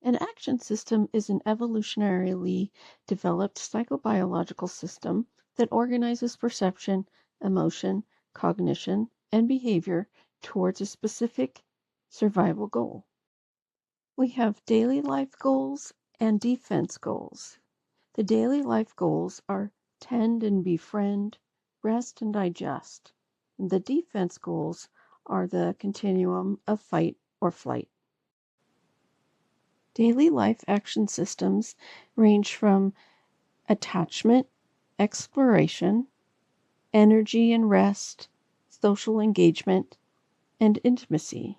An action system is an evolutionarily developed psychobiological system that organizes perception, emotion, cognition, and behavior towards a specific survival goal. We have daily life goals and defense goals. The daily life goals are tend and befriend, rest and digest. And the defense goals are the continuum of fight or flight. Daily life action systems range from attachment, exploration, energy and rest, social engagement, and intimacy.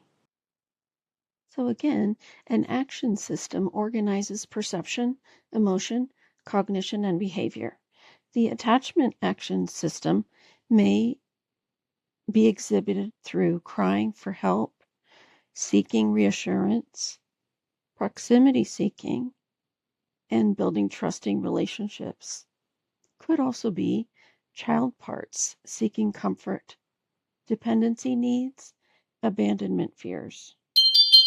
So again, an action system organizes perception, emotion, cognition, and behavior. The attachment action system may be exhibited through crying for help, seeking reassurance, proximity seeking, and building trusting relationships. Could also be child parts seeking comfort, dependency needs, abandonment fears.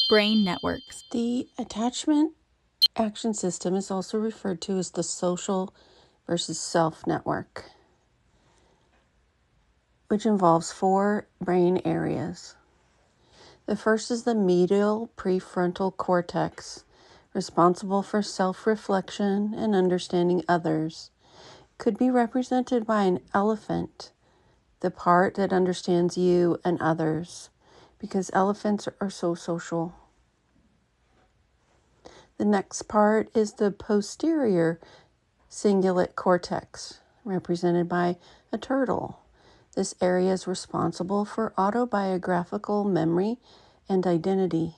Brain networks. The attachment action system is also referred to as the social versus self network, which involves 4 brain areas. The first is the medial prefrontal cortex, responsible for self-reflection and understanding others. Could be represented by an elephant, the part that understands you and others, because elephants are so social. The next part is the posterior cingulate cortex, represented by a turtle. This area is responsible for autobiographical memory and identity.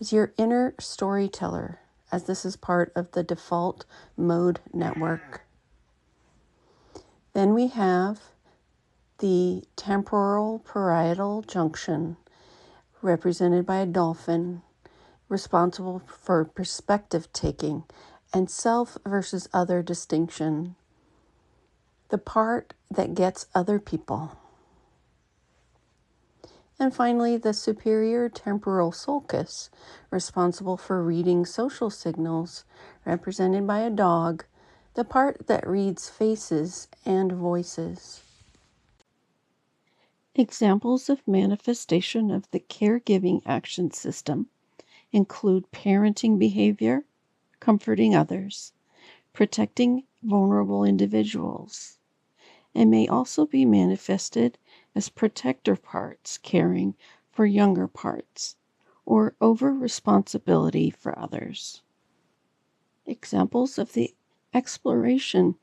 It's your inner storyteller, as this is part of the default mode network. Then we have the temporal parietal junction, represented by a dolphin, responsible for perspective taking and self versus other distinction. The part that gets other people. And finally, the superior temporal sulcus, responsible for reading social signals, represented by a dog, the part that reads faces and voices. Examples of manifestation of the caregiving action system include parenting behavior, comforting others, protecting vulnerable individuals, and may also be manifested as protector parts caring for younger parts, or over responsibility for others. Examples of the exploration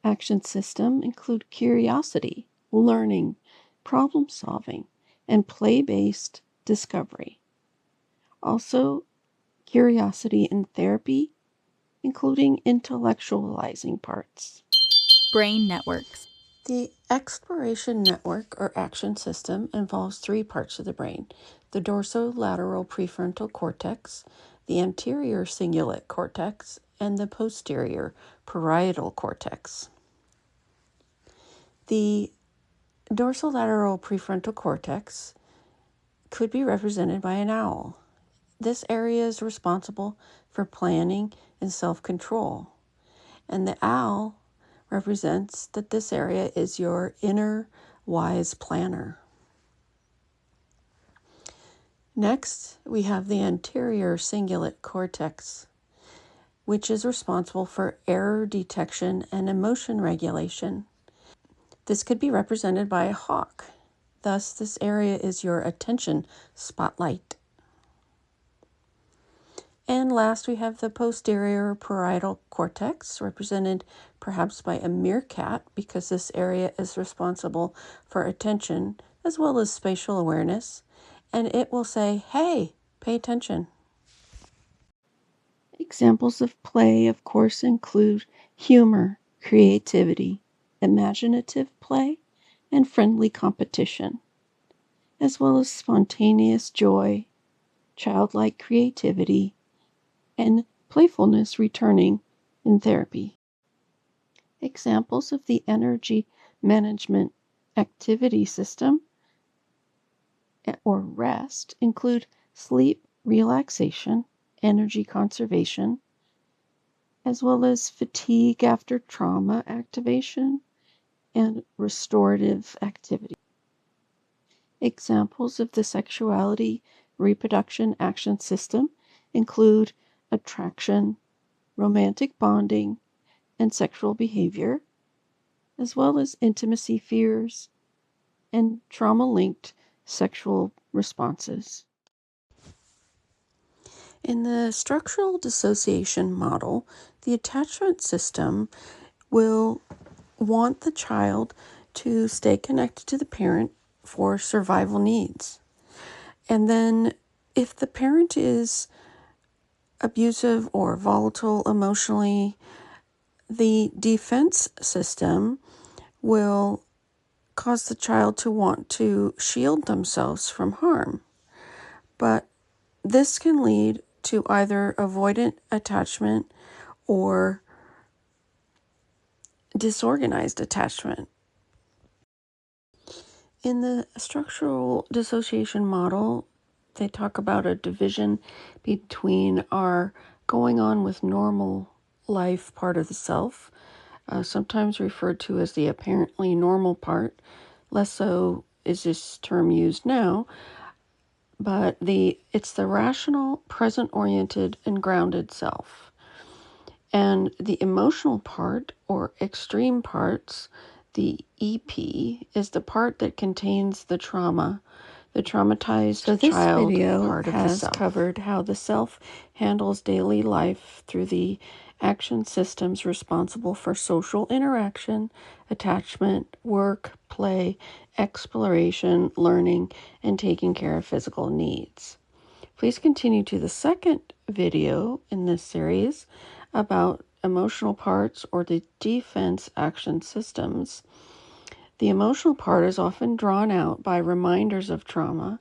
action system include curiosity, learning, problem solving, and play-based discovery. Also, curiosity in therapy, including intellectualizing parts. Brain networks. The exploration network or action system involves 3 parts of the brain: the dorsolateral prefrontal cortex, the anterior cingulate cortex, and the posterior parietal cortex. The dorsolateral prefrontal cortex could be represented by an owl. This area is responsible for planning and self-control, and the owl represents that this area is your inner wise planner. Next, we have the anterior cingulate cortex, which is responsible for error detection and emotion regulation. This could be represented by a hawk. Thus, this area is your attention spotlight. And last, we have the posterior parietal cortex, represented perhaps by a meerkat, because this area is responsible for attention as well as spatial awareness, and it will say, hey, pay attention. Examples of play, of course, include humor, creativity, imaginative play, and friendly competition, as well as spontaneous joy, childlike creativity, and playfulness returning in therapy. Examples of the energy management activity system or rest include sleep, relaxation, energy conservation, as well as fatigue after trauma activation and restorative activity. Examples of the sexuality reproduction action system include attraction, romantic bonding, and sexual behavior, as well as intimacy fears and trauma-linked sexual responses. In the structural dissociation model, the attachment system will want the child to stay connected to the parent for survival needs. And then if the parent is abusive or volatile emotionally, the defense system will cause the child to want to shield themselves from harm. But this can lead to either avoidant attachment or disorganized attachment. In the structural dissociation model, they talk about a division between our going on with normal life part of the self, sometimes referred to as the apparently normal part. Less so is this term used now, but it's the rational, present-oriented, and grounded self. And the emotional part, or extreme parts, the EP, is the part that contains the trauma, the traumatized child part of the self. This video has covered how the self handles daily life through the action systems responsible for social interaction, attachment, work, play, exploration, learning, and taking care of physical needs. Please continue to the second video in this series about emotional parts or the defense action systems. The emotional part is often drawn out by reminders of trauma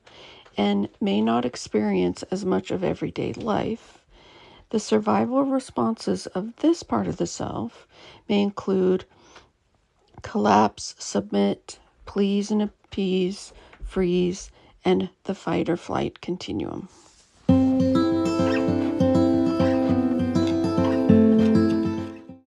and may not experience as much of everyday life. The survival responses of this part of the self may include collapse, submit, please and appease, freeze, and the fight or flight continuum.